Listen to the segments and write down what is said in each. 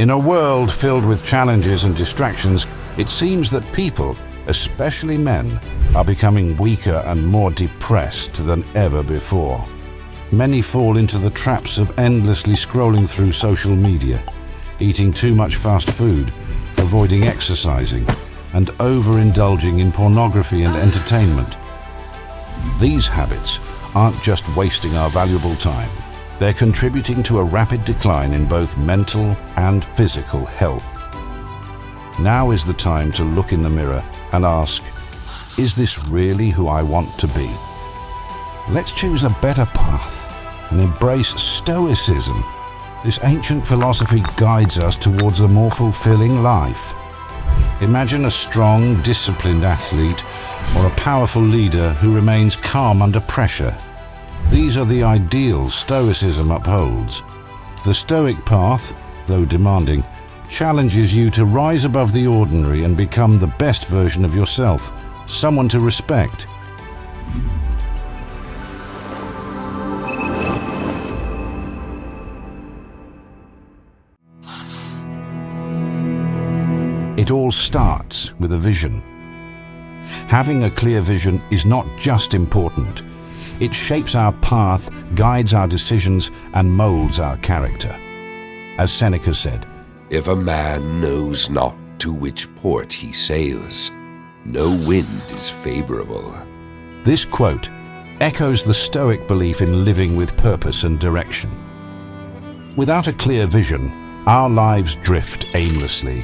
In a world filled with challenges and distractions, it seems that people, especially men, are becoming weaker and more depressed than ever before. Many fall into the traps of endlessly scrolling through social media, eating too much fast food, avoiding exercising, and overindulging in pornography and entertainment. These habits aren't just wasting our valuable time. They're contributing to a rapid decline in both mental and physical health. Now is the time to look in the mirror and ask, is this really who I want to be? Let's choose a better path and embrace Stoicism. This ancient philosophy guides us towards a more fulfilling life. Imagine a strong, disciplined athlete or a powerful leader who remains calm under pressure. These are the ideals Stoicism upholds. The Stoic path, though demanding, challenges you to rise above the ordinary and become the best version of yourself, someone to respect. It all starts with a vision. Having a clear vision is not just important. It shapes our path, guides our decisions, and molds our character. As Seneca said, "If a man knows not to which port he sails, no wind is favorable." This quote echoes the Stoic belief in living with purpose and direction. Without a clear vision, our lives drift aimlessly.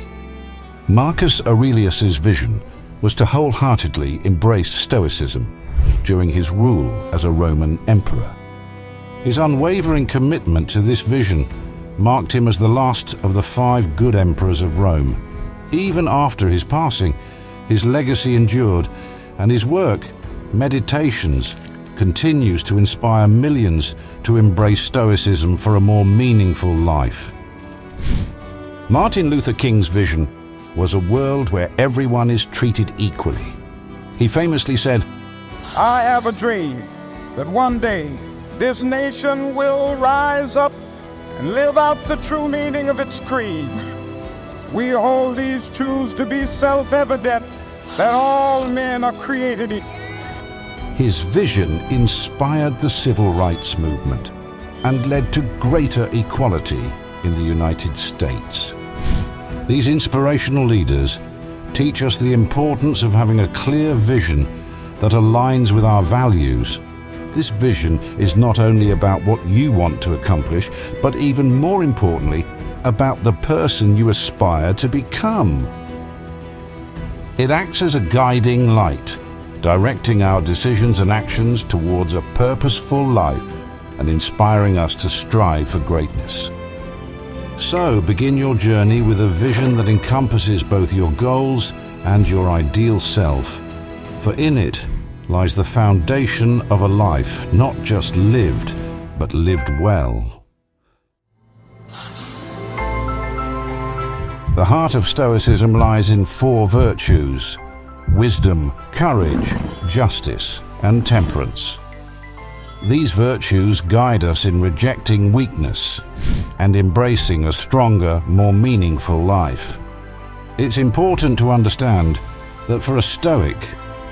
Marcus Aurelius's vision was to wholeheartedly embrace Stoicism during his rule as a Roman emperor. His unwavering commitment to this vision marked him as the last of the 5 good emperors of Rome. Even after his passing, his legacy endured, and his work, Meditations, continues to inspire millions to embrace Stoicism for a more meaningful life. Martin Luther King's vision was a world where everyone is treated equally. He famously said, "I have a dream that one day this nation will rise up and live out the true meaning of its creed. We hold these truths to be self-evident, that all men are created equal." His vision inspired the civil rights movement and led to greater equality in the United States. These inspirational leaders teach us the importance of having a clear vision that aligns with our values. This vision is not only about what you want to accomplish, but even more importantly, about the person you aspire to become. It acts as a guiding light, directing our decisions and actions towards a purposeful life and inspiring us to strive for greatness. So begin your journey with a vision that encompasses both your goals and your ideal self, for in it lies the foundation of a life not just lived, but lived well. The heart of Stoicism lies in 4 virtues: wisdom, courage, justice, and temperance. These virtues guide us in rejecting weakness and embracing a stronger, more meaningful life. It's important to understand that for a Stoic,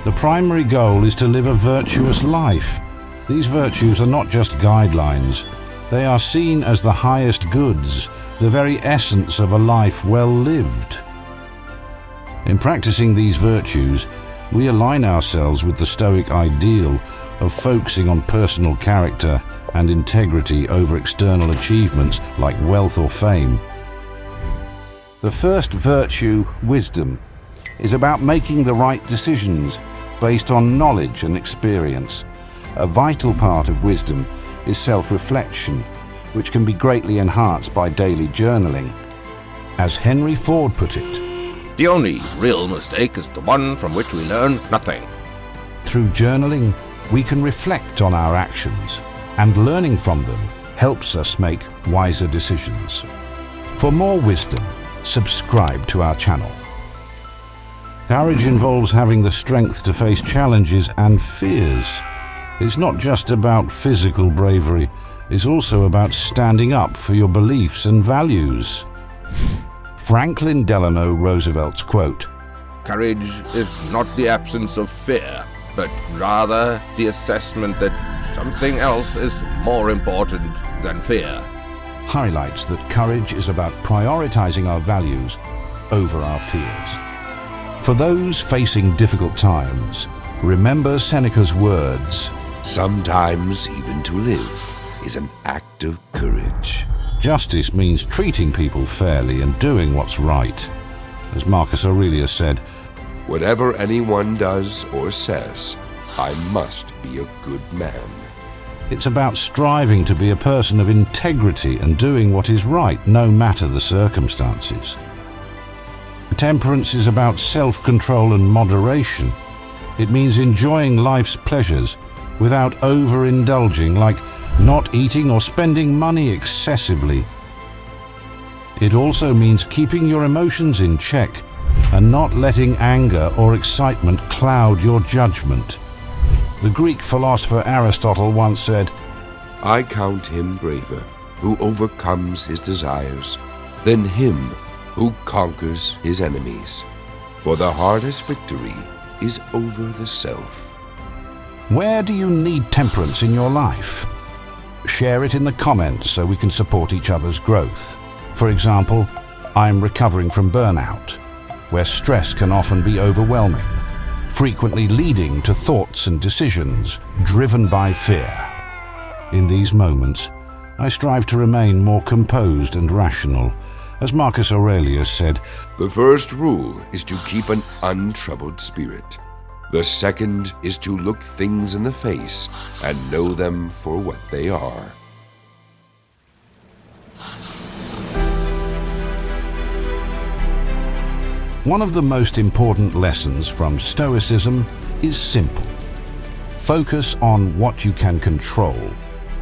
the primary goal is to live a virtuous life. These virtues are not just guidelines. They are seen as the highest goods, the very essence of a life well lived. In practicing these virtues, we align ourselves with the Stoic ideal of focusing on personal character and integrity over external achievements like wealth or fame. The first virtue, wisdom, is about making the right decisions based on knowledge and experience. A vital part of wisdom is self-reflection, which can be greatly enhanced by daily journaling. As Henry Ford put it, "The only real mistake is the one from which we learn nothing." Through journaling, we can reflect on our actions, and learning from them helps us make wiser decisions. For more wisdom, subscribe to our channel. Courage involves having the strength to face challenges and fears. It's not just about physical bravery, it's also about standing up for your beliefs and values. Franklin Delano Roosevelt's quote, Courage is not the absence of fear, but rather the assessment that something else is more important than fear. highlights that courage is about prioritizing our values over our fears. For those facing difficult times, remember Seneca's words, Sometimes even to live is an act of courage. Justice means treating people fairly and doing what's right. As Marcus Aurelius said, Whatever anyone does or says, I must be a good man. it's about striving to be a person of integrity and doing what is right, no matter the circumstances. Temperance is about self-control and moderation. It means enjoying life's pleasures without overindulging, like not eating or spending money excessively. It also means keeping your emotions in check and not letting anger or excitement cloud your judgment. The Greek philosopher Aristotle once said, I count him braver who overcomes his desires than him who conquers his enemies. For the hardest victory is over the self. where do you need temperance in your life? Share it in the comments so we can support each other's growth. For example, I'm recovering from burnout, where stress can often be overwhelming, frequently leading to thoughts and decisions driven by fear. In these moments, I strive to remain more composed and rational. As Marcus Aurelius said, The first rule is to keep an untroubled spirit. The second is to look things in the face and know them for what they are. one of the most important lessons from Stoicism is simple. Focus on what you can control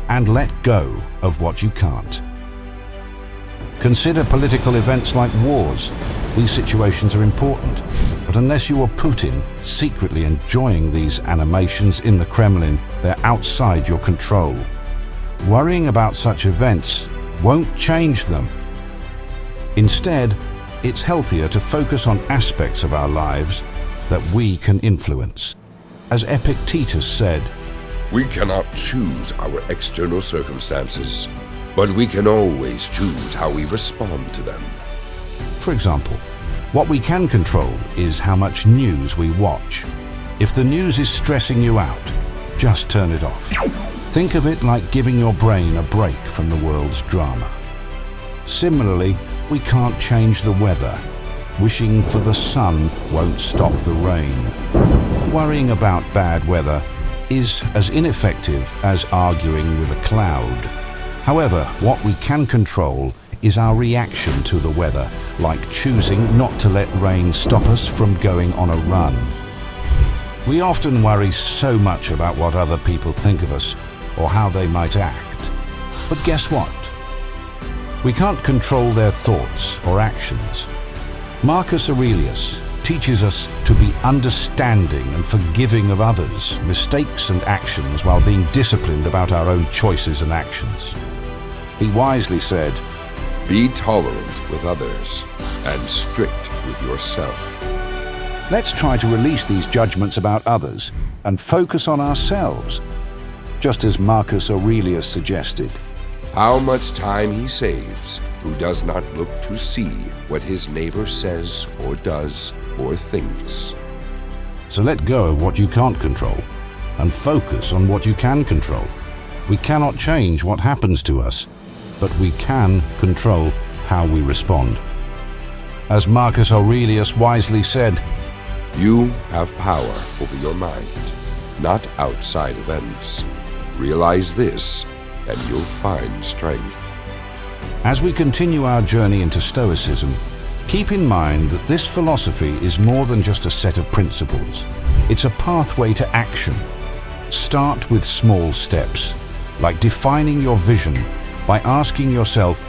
and let go of what you can't. Consider political events like wars. These situations are important, but unless you are Putin secretly enjoying these animations in the Kremlin, they're outside your control. Worrying about such events won't change them. Instead, it's healthier to focus on aspects of our lives that we can influence. As Epictetus said, We cannot choose our external circumstances, but we can always choose how we respond to them. for example, what we can control is how much news we watch. If the news is stressing you out, just turn it off. Think of it like giving your brain a break from the world's drama. Similarly, we can't change the weather. Wishing for the sun won't stop the rain. Worrying about bad weather is as ineffective as arguing with a cloud. However, what we can control is our reaction to the weather, like choosing not to let rain stop us from going on a run. We often worry so much about what other people think of us or how they might act. But guess what? We can't control their thoughts or actions. Marcus Aurelius teaches us to be understanding and forgiving of others' mistakes and actions while being disciplined about our own choices and actions. He wisely said, Be tolerant with others and strict with yourself. let's try to release these judgments about others and focus on ourselves, just as Marcus Aurelius suggested. How much time he saves who does not look to see what his neighbor says or does or thinks. So let go of what you can't control and focus on what you can control. We cannot change what happens to us, but we can control how we respond. As Marcus Aurelius wisely said, You have power over your mind, not outside events. Realize this, and you'll find strength. as we continue our journey into Stoicism, keep in mind that this philosophy is more than just a set of principles. It's a pathway to action. Start with small steps, like defining your vision by asking yourself,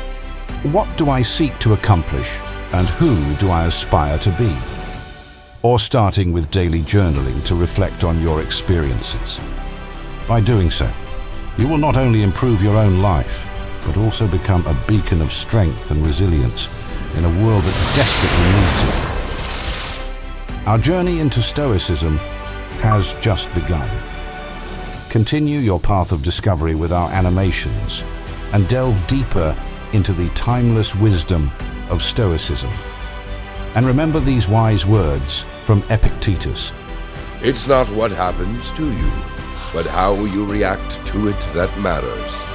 what do I seek to accomplish and who do I aspire to be? Or starting with daily journaling to reflect on your experiences. By doing so, you will not only improve your own life, but also become a beacon of strength and resilience, in a world that desperately needs it. Our journey into Stoicism has just begun. Continue your path of discovery with our animations and delve deeper into the timeless wisdom of Stoicism. And remember these wise words from Epictetus. It's not what happens to you, but how you react to it that matters.